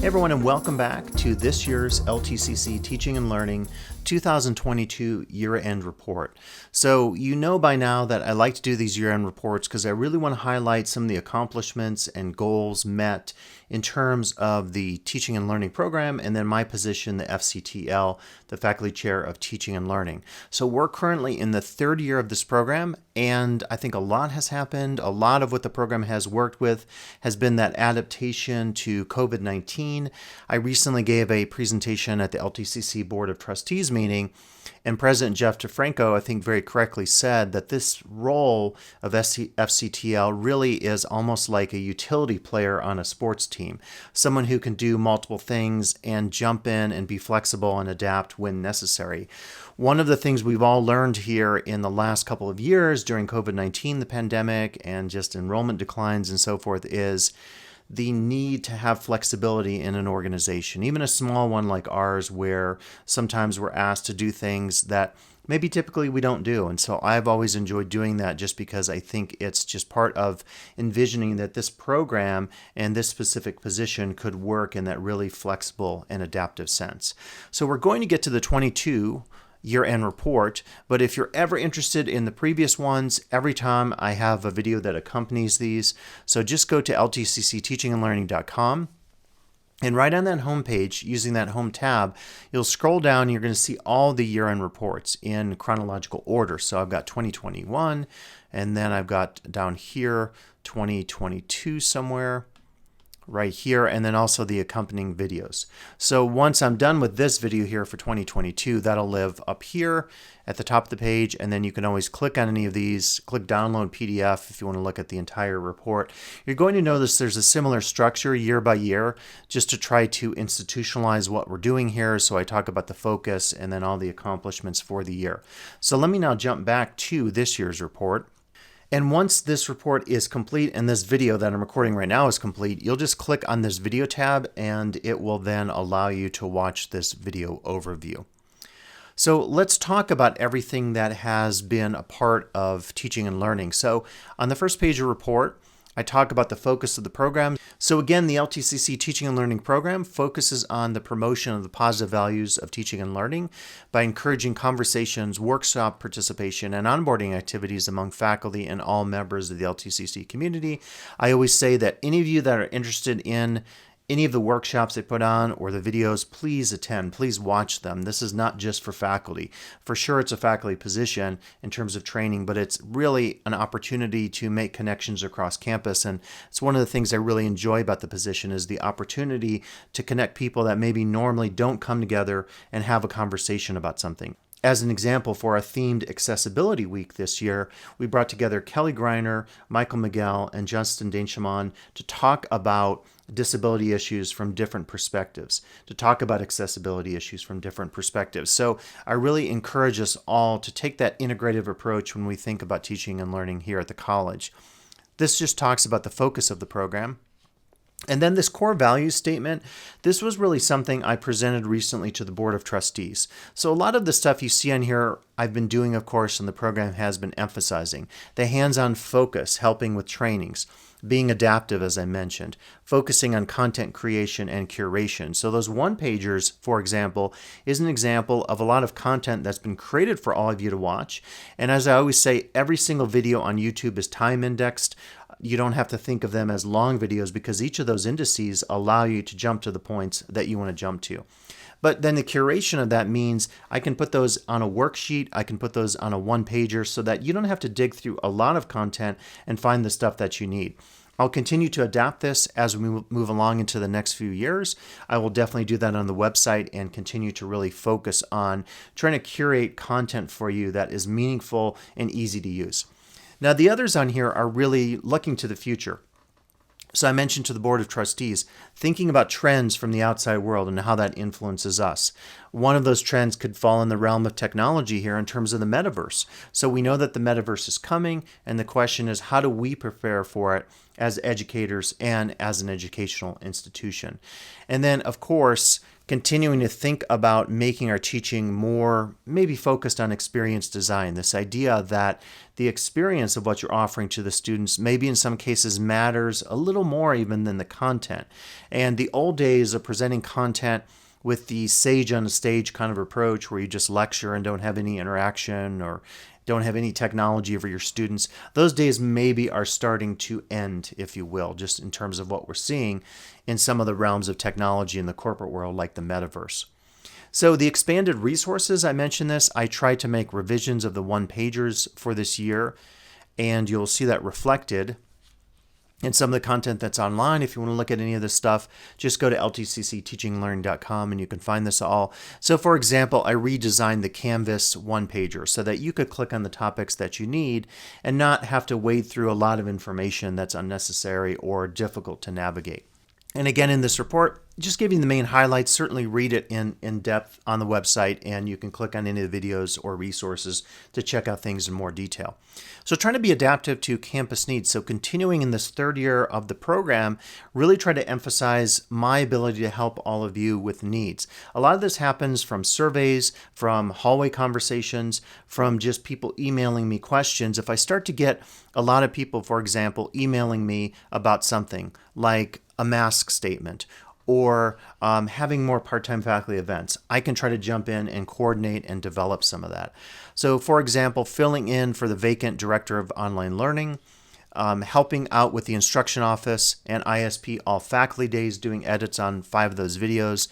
Hey everyone, and welcome back to this year's LTCC Teaching and Learning 2022 year-end report. So you know by now that I like to do these year-end reports because I really want to highlight some of the accomplishments and goals met in terms of the teaching and learning program, and then my position, the FCTL, the Faculty Chair of Teaching and Learning. So we're currently in the third year of this program, and I think a lot has happened. A lot of what the program has worked with has been that adaptation to COVID-19. I recently gave a presentation at the LTCC Board of Trustees meeting, and President Jeff DeFranco, I think, very correctly said that this role of FCTL really is almost like a utility player on a sports team, someone who can do multiple things and jump in and be flexible and adapt when necessary. One of the things we've all learned here in the last couple of years during COVID-19, the pandemic, and just enrollment declines and so forth is the need to have flexibility in an organization, even a small one like ours, where sometimes we're asked to do things that maybe typically we don't do. And so I've always enjoyed doing that just because I think it's just part of envisioning that this program and this specific position could work in that really flexible and adaptive sense. So we're going to get to the 22 year-end report, but if you're ever interested in the previous ones, every time I have a video that accompanies these. So just go to ltccteachingandlearning.com, and right on that home page, using that home tab, you'll scroll down and you're going to see all the year-end reports in chronological order. So I've got 2021, and then I've got down here 2022 somewhere right here, and then also the accompanying videos. So once I'm done with this video here for 2022, that'll live up here at the top of the page, and then you can always click on any of these, click download PDF if you want to look at the entire report. You're going to notice there's a similar structure year by year, just to try to institutionalize what we're doing here. So I talk about the focus and then all the accomplishments for the year. So let me now jump back to this year's report. And once this report is complete and this video that I'm recording right now is complete, you'll just click on this video tab and it will then allow you to watch this video overview. So let's talk about everything that has been a part of teaching and learning. So on the first page of the report, I talk about the focus of the program. So again, the LTCC Teaching and Learning program focuses on the promotion of the positive values of teaching and learning by encouraging conversations, workshop participation, and onboarding activities among faculty and all members of the LTCC community. I always say that any of you that are interested in any of the workshops they put on or the videos, please attend, please watch them. This is not just for faculty. For sure, it's a faculty position in terms of training, but it's really an opportunity to make connections across campus. And it's one of the things I really enjoy about the position is the opportunity to connect people that maybe normally don't come together and have a conversation about something. As an example, for our themed Accessibility Week this year, we brought together Kelly Greiner, Michael Miguel, and Justin Dainchaman to talk about disability issues from different perspectives, to talk about accessibility issues from different perspectives. So I really encourage us all to take that integrative approach when we think about teaching and learning here at the college. This just talks about the focus of the program. And then this core values statement, this was really something I presented recently to the Board of Trustees. So a lot of the stuff you see on here, I've been doing, of course, and the program has been emphasizing. The hands-on focus, helping with trainings, being adaptive, as I mentioned, focusing on content creation and curation. So those one-pagers, for example, is an example of a lot of content that's been created for all of you to watch. And as I always say, every single video on YouTube is time indexed. You don't have to think of them as long videos because each of those indices allow you to jump to the points that you want to jump to. But then the curation of that means I can put those on a worksheet, I can put those on a one-pager so that you don't have to dig through a lot of content and find the stuff that you need. I'll continue to adapt this as we move along into the next few years. I will definitely do that on the website and continue to really focus on trying to curate content for you that is meaningful and easy to use. Now, the others on here are really looking to the future. So I mentioned to the Board of Trustees, thinking about trends from the outside world and how that influences us. One of those trends could fall in the realm of technology here in terms of the metaverse. So we know that the metaverse is coming, and the question is, how do we prepare for it as educators and as an educational institution? And then, of course, continuing to think about making our teaching more maybe focused on experience design. This idea that the experience of what you're offering to the students maybe in some cases matters a little more even than the content. And the old days of presenting content with the sage on the stage kind of approach where you just lecture and don't have any interaction or don't have any technology for your students, those days maybe are starting to end, if you will, just in terms of what we're seeing in some of the realms of technology in the corporate world, like the metaverse. So the expanded resources, I mentioned this, I tried to make revisions of the one-pagers for this year, and you'll see that reflected and some of the content that's online. If you want to look at any of this stuff, just go to ltccteachinglearning.com and you can find this all. So for example, I redesigned the Canvas one-pager so that you could click on the topics that you need and not have to wade through a lot of information that's unnecessary or difficult to navigate. And again, in this report, just giving the main highlights. Certainly read it in depth on the website, and you can click on any of the videos or resources to check out things in more detail. So trying to be adaptive to campus needs. So continuing in this third year of the program, really try to emphasize my ability to help all of you with needs. A lot of this happens from surveys, from hallway conversations, from just people emailing me questions. If I start to get a lot of people, for example, emailing me about something like a mask statement or having more part-time faculty events, I can try to jump in and coordinate and develop some of that. So for example, filling in for the vacant director of online learning, helping out with the instruction office and ISP all faculty days, doing edits on 5 of those videos,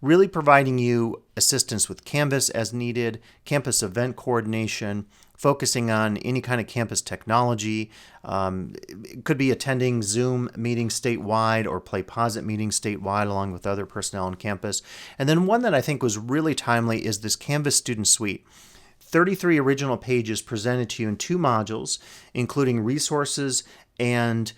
really providing you assistance with Canvas as needed, campus event coordination, focusing on any kind of campus technology. It could be attending Zoom meetings statewide or PlayPosit meetings statewide along with other personnel on campus. And then one that I think was really timely is this Canvas Student Suite. 33 original pages presented to you in 2 modules, including resources and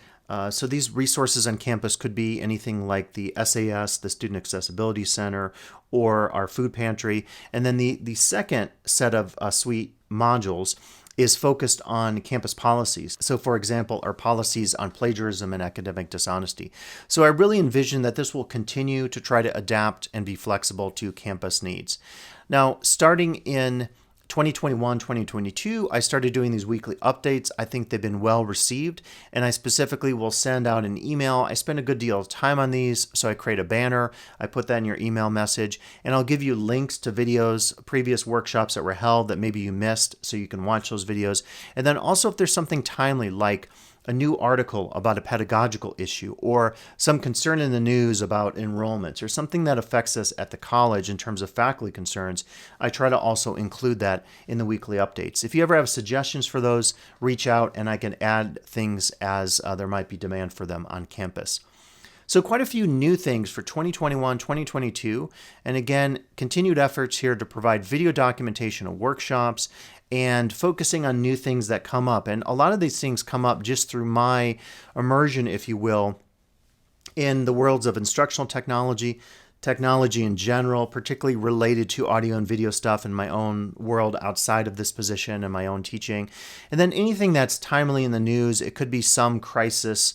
so these resources on campus could be anything like the SAS, the Student Accessibility Center, or our food pantry. And then the second set of suite modules is focused on campus policies. So for example, our policies on plagiarism and academic dishonesty. So I really envision that this will continue to try to adapt and be flexible to campus needs. Now, starting in 2021, 2022, I started doing these weekly updates. I think they've been well received, and I specifically will send out an email. I spend a good deal of time on these, so I create a banner. I put that in your email message, and I'll give you links to videos, previous workshops that were held that maybe you missed, so you can watch those videos. And then also if there's something timely like a new article about a pedagogical issue or some concern in the news about enrollments or something that affects us at the college in terms of faculty concerns, I try to also include that in the weekly updates. If you ever have suggestions for those, reach out and I can add things as there might be demand for them on campus. So quite a few new things for 2021, 2022, and again, continued efforts here to provide video documentation of workshops and focusing on new things that come up. And a lot of these things come up just through my immersion, if you will, in the worlds of instructional technology, technology in general, particularly related to audio and video stuff in my own world outside of this position and my own teaching. And then anything that's timely in the news, it could be some crisis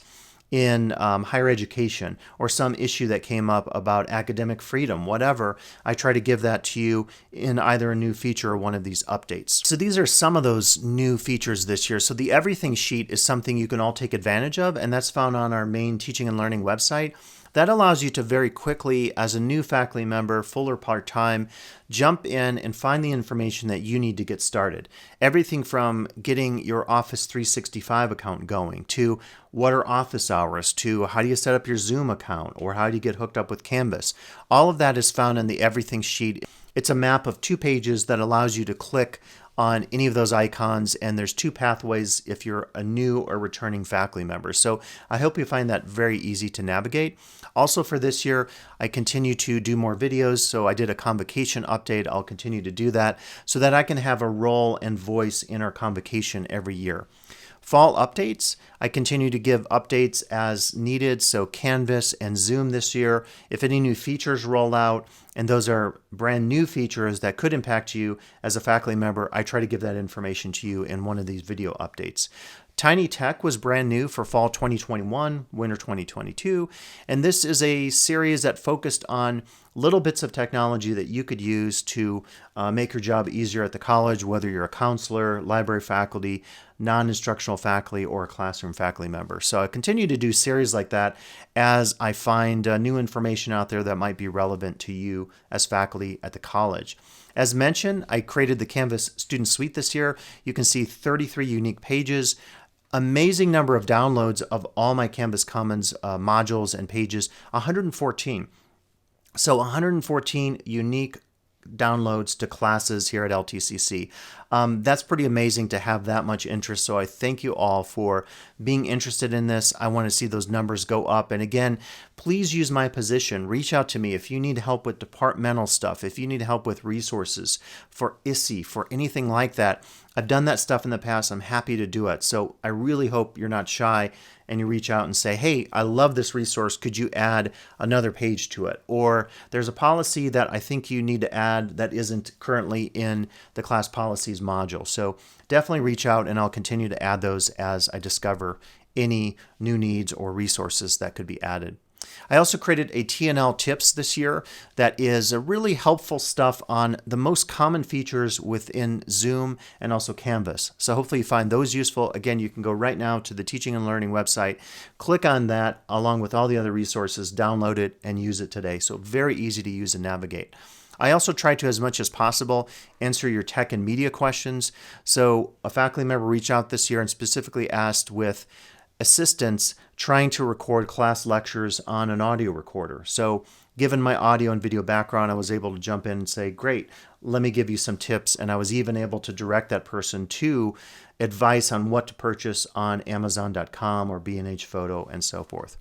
in higher education or some issue that came up about academic freedom, whatever, I try to give that to you in either a new feature or one of these updates. So these are some of those new features this year. So the Everything Sheet is something you can all take advantage of, and that's found on our main Teaching and Learning website. That allows you to very quickly, as a new faculty member, full or part-time, jump in and find the information that you need to get started. Everything from getting your Office 365 account going, to what are office hours, to how do you set up your Zoom account, or how do you get hooked up with Canvas. All of that is found in the Everything Sheet. It's a map of 2 pages that allows you to click on any of those icons, and there's 2 pathways if you're a new or returning faculty member. So I hope you find that very easy to navigate. Also for this year, I continue to do more videos, so I did a convocation update. I'll continue to do that so that I can have a role and voice in our convocation every year. Fall updates, I continue to give updates as needed, so Canvas and Zoom this year. If any new features roll out, and those are brand new features that could impact you as a faculty member, I try to give that information to you in one of these video updates. Tiny Tech was brand new for fall 2021, winter 2022, and this is a series that focused on little bits of technology that you could use to make your job easier at the college, whether you're a counselor, library faculty, non-instructional faculty, or a classroom faculty member. So I continue to do series like that as I find new information out there that might be relevant to you as faculty at the college. As mentioned, I created the Canvas Student Suite this year. You can see 33 unique pages, amazing number of downloads of all my Canvas Commons modules and pages, 114. So 114 unique downloads to classes here at LTCC. That's pretty amazing to have that much interest. So I thank you all for being interested in this. I want to see those numbers go up. And again, please use my position. Reach out to me if you need help with departmental stuff, if you need help with resources for ISSE, for anything like that. I've done that stuff in the past. I'm happy to do it. So I really hope you're not shy and you reach out and say, hey, I love this resource. Could you add another page to it? Or there's a policy that I think you need to add that isn't currently in the class policies module. So definitely reach out and I'll continue to add those as I discover any new needs or resources that could be added. I also created a TNL tips this year that is a really helpful stuff on the most common features within Zoom and also Canvas. So hopefully you find those useful. Again, you can go right now to the Teaching and Learning website, click on that along with all the other resources, download it and use it today. So very easy to use and navigate. I also try to, as much as possible, answer your tech and media questions. So a faculty member reached out this year and specifically asked with assistance trying to record class lectures on an audio recorder. So given my audio and video background, I was able to jump in and say, great, let me give you some tips. And I was even able to direct that person to advice on what to purchase on Amazon.com or B&H Photo and so forth.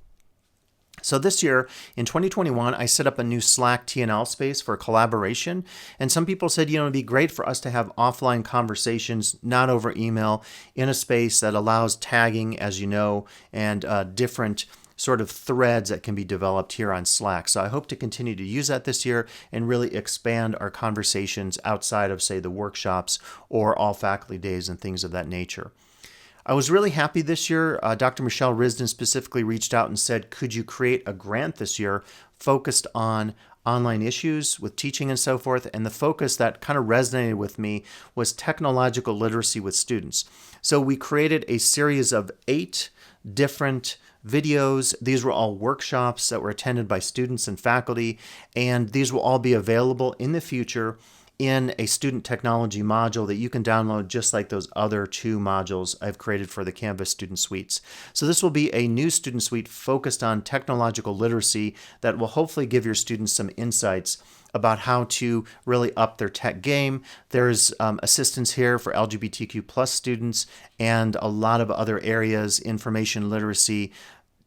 So this year, in 2021, I set up a new Slack TNL space for collaboration. And some people said, it'd be great for us to have offline conversations, not over email, in a space that allows tagging, as you know, and different sort of threads that can be developed here on Slack. So I hope to continue to use that this year and really expand our conversations outside of, say, the workshops or all faculty days and things of that nature. I was really happy this year. Dr. Michelle Risden specifically reached out and said, could you create a grant this year focused on online issues with teaching and so forth? And the focus that kind of resonated with me was technological literacy with students. So we created a series of 8 different videos. These were all workshops that were attended by students and faculty, and these will all be available in the future in a student technology module that you can download just like those other 2 modules I've created for the Canvas student suites. So this will be a new student suite focused on technological literacy that will hopefully give your students some insights about how to really up their tech game. There's assistance here for LGBTQ plus students and a lot of other areas, information literacy,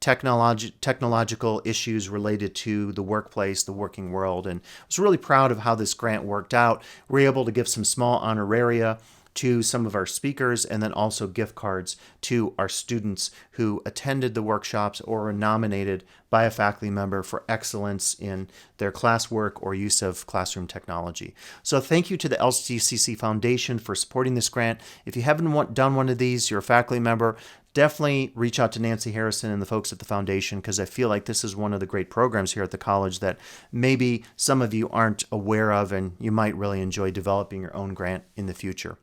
technological issues related to the workplace, the working world. And I was really proud of how this grant worked out. We were able to give some small honoraria to some of our speakers and then also gift cards to our students who attended the workshops or were nominated by a faculty member for excellence in their classwork or use of classroom technology. So thank you to the LTCC Foundation for supporting this grant. If you haven't done one of these, you're a faculty member, definitely reach out to Nancy Harrison and the folks at the foundation, because I feel like this is one of the great programs here at the college that maybe some of you aren't aware of and you might really enjoy developing your own grant in the future.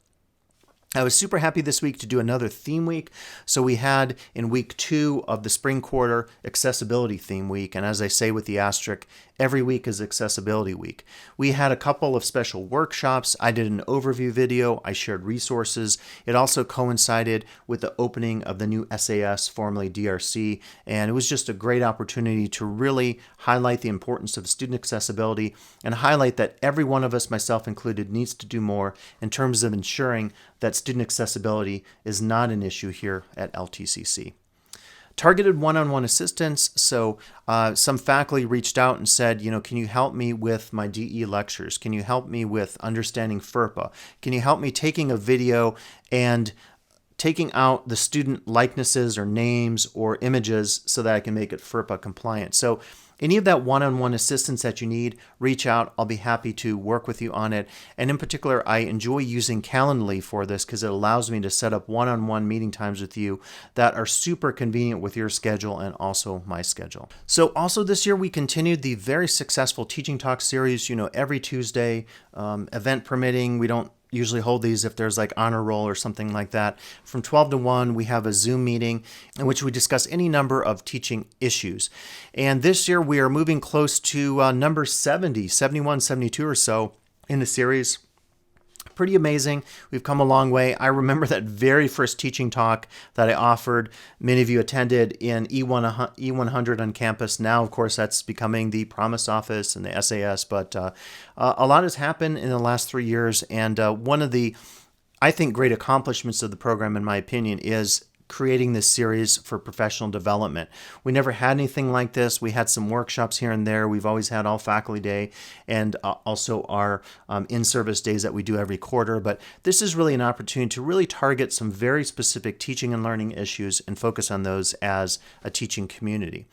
I was super happy this week to do another theme week. So we had in week 2 of the spring quarter accessibility theme week. And as I say with the asterisk, every week is accessibility week. We had a couple of special workshops. I did an overview video. I shared resources. It also coincided with the opening of the new SAS, formerly DRC. And it was just a great opportunity to really highlight the importance of student accessibility and highlight that every one of us, myself included, needs to do more in terms of ensuring that student accessibility is not an issue here at LTCC. Targeted one-on-one assistance. So some faculty reached out and said, can you help me with my DE lectures? Can you help me with understanding FERPA? Can you help me taking a video and taking out the student likenesses or names or images so that I can make it FERPA compliant? So Any of that one-on-one assistance that you need, reach out. I'll be happy to work with you on it. And in particular, I enjoy using Calendly for this because it allows me to set up one-on-one meeting times with you that are super convenient with your schedule and also my schedule. So also this year, we continued the very successful Teaching Talk series, every Tuesday, event permitting. We don't usually hold these if there's like honor roll or something like that. From 12 to 1, we have a Zoom meeting in which we discuss any number of teaching issues. And this year we are moving close to number 70, 71, 72 or so in the series. Pretty amazing. We've come a long way. I remember that very first teaching talk that I offered. Many of you attended in E100 on campus. Now, of course, that's becoming the Promise Office and the SAS, but a lot has happened in the last 3 years. And one of the, I think, great accomplishments of the program, in my opinion, is creating this series for professional development. We never had anything like this. We had some workshops here and there. We've always had all faculty day and also our in-service days that we do every quarter. But this is really an opportunity to really target some very specific teaching and learning issues and focus on those as a teaching community.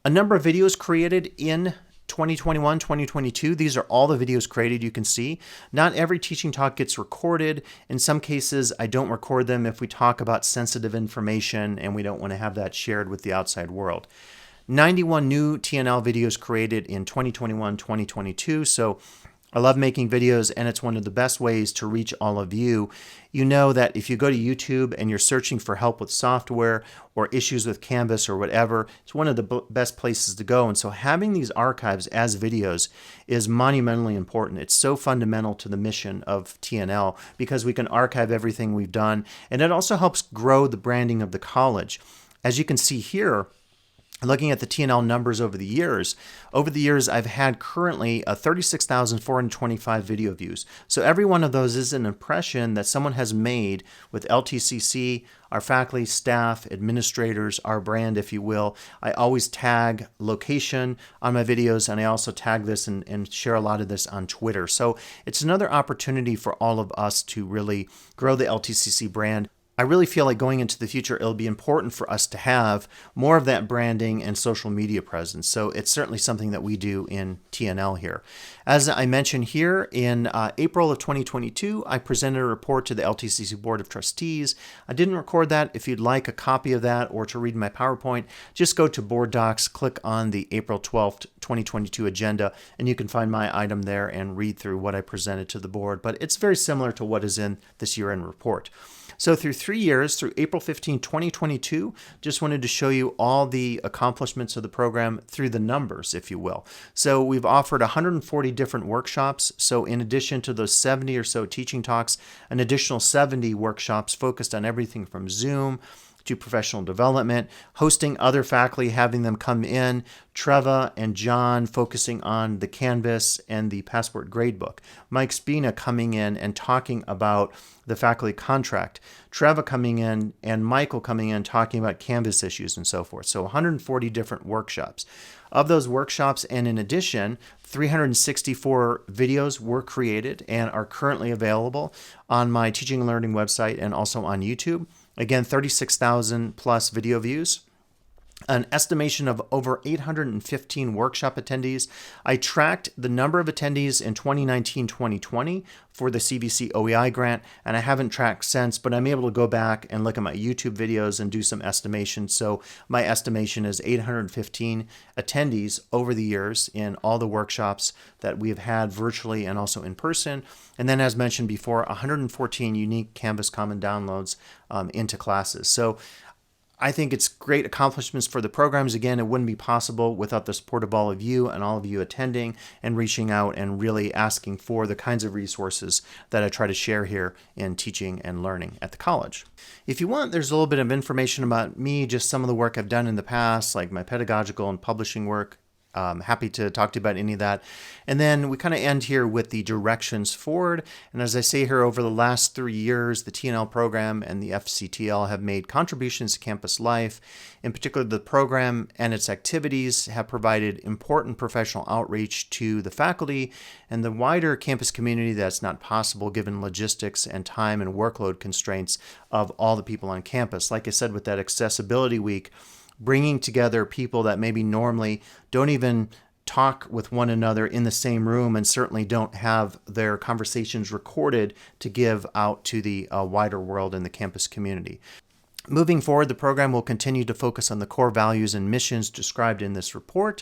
A number of videos created in 2021, 2022. These are all the videos created. You can see not every teaching talk gets recorded. In some cases, I don't record them if we talk about sensitive information and we don't want to have that shared with the outside world. 91 new TNL videos created in 2021, 2022. So I love making videos, and it's one of the best ways to reach all of you. You know that if you go to YouTube and you're searching for help with software or issues with Canvas or whatever, it's one of the best places to go. And so having these archives as videos is monumentally important. It's so fundamental to the mission of TNL because we can archive everything we've done, and it also helps grow the branding of the college. As you can see here, looking at the TNL numbers over the years, I've had currently 36,425 video views. So every one of those is an impression that someone has made with LTCC, our faculty, staff, administrators, our brand, if you will. I always tag location on my videos, and I also tag this and share a lot of this on Twitter. So it's another opportunity for all of us to really grow the LTCC brand. I really feel like going into the future, it'll be important for us to have more of that branding and social media presence. So it's certainly something that we do in TNL here. As I mentioned here, in April of 2022, I presented a report to the LTCC Board of Trustees. I didn't record that. If you'd like a copy of that or to read my PowerPoint, just go to Board Docs, click on the April 12th, 2022 agenda, and you can find my item there and read through what I presented to the board. But it's very similar to what is in this year-end report. So through 3 years, through April 15, 2022, just wanted to show you all the accomplishments of the program through the numbers, if you will. So we've offered 140 different workshops. So in addition to those 70 or so teaching talks, an additional 70 workshops focused on everything from Zoom to professional development, hosting other faculty, having them come in, Treva and John focusing on the Canvas and the Passport Gradebook, Mike Spina coming in and talking about the faculty contract, Treva coming in and Michael coming in talking about Canvas issues and so forth. So 140 different workshops. Of those workshops, and in addition, 364 videos were created and are currently available on my teaching and learning website and also on YouTube. Again, 36,000 plus video views. An estimation of over 815 workshop attendees. I tracked the number of attendees in 2019-2020 for the CVC OEI grant, and I haven't tracked since, but I'm able to go back and look at my YouTube videos and do some estimations. So my estimation is 815 attendees over the years in all the workshops that we have had virtually and also in person. And then, as mentioned before, 114 unique Canvas Common downloads into classes. So I think it's great accomplishments for the programs. Again, it wouldn't be possible without the support of all of you and all of you attending and reaching out and really asking for the kinds of resources that I try to share here in teaching and learning at the college. If you want, there's a little bit of information about me, just some of the work I've done in the past, like my pedagogical and publishing work. Happy to talk to you about any of that. And then we kind of end here with the directions forward. And as I say here, over the last 3 years, the TNL program and the FCTL have made contributions to campus life. In particular, the program and its activities have provided important professional outreach to the faculty and the wider campus community that's not possible given logistics and time and workload constraints of all the people on campus. Like I said, with that Accessibility Week, bringing together people that maybe normally don't even talk with one another in the same room and certainly don't have their conversations recorded to give out to the wider world in the campus community. Moving forward, the program will continue to focus on the core values and missions described in this report.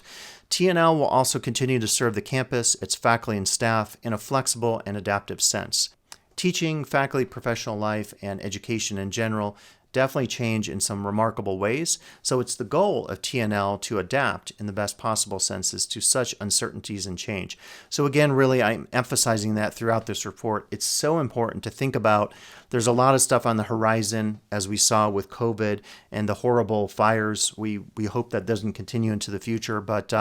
TNL will also continue to serve the campus, its faculty and staff in a flexible and adaptive sense. Teaching, faculty, professional life, and education in general definitely change in some remarkable ways. So it's the goal of TNL to adapt in the best possible senses to such uncertainties and change. So again, really, I'm emphasizing that throughout this report. It's so important to think about. There's a lot of stuff on the horizon, as we saw with COVID and the horrible fires. We hope that doesn't continue into the future. But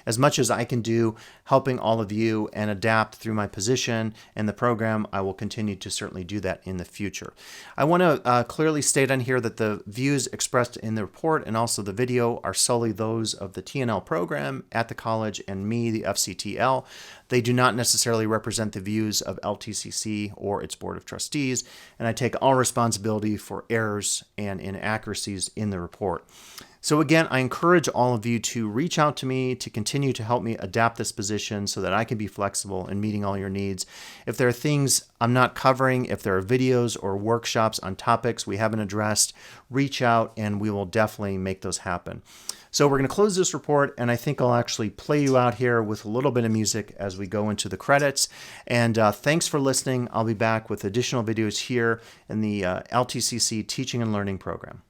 as much as I can do helping all of you and adapt through my position and the program, I will continue to certainly do that in the future. I want to clearly state on here that the views expressed in the report and also the video are solely those of the TNL program at the college and me, the FCTL. They do not necessarily represent the views of LTCC or its Board of Trustees, and I take all responsibility for errors and inaccuracies in the report. So again, I encourage all of you to reach out to me to continue to help me adapt this position so that I can be flexible in meeting all your needs. If there are things I'm not covering, if there are videos or workshops on topics we haven't addressed, reach out and we will definitely make those happen. So we're going to close this report, and I think I'll actually play you out here with a little bit of music as we go into the credits. And thanks for listening. I'll be back with additional videos here in the LTCC Teaching and Learning program.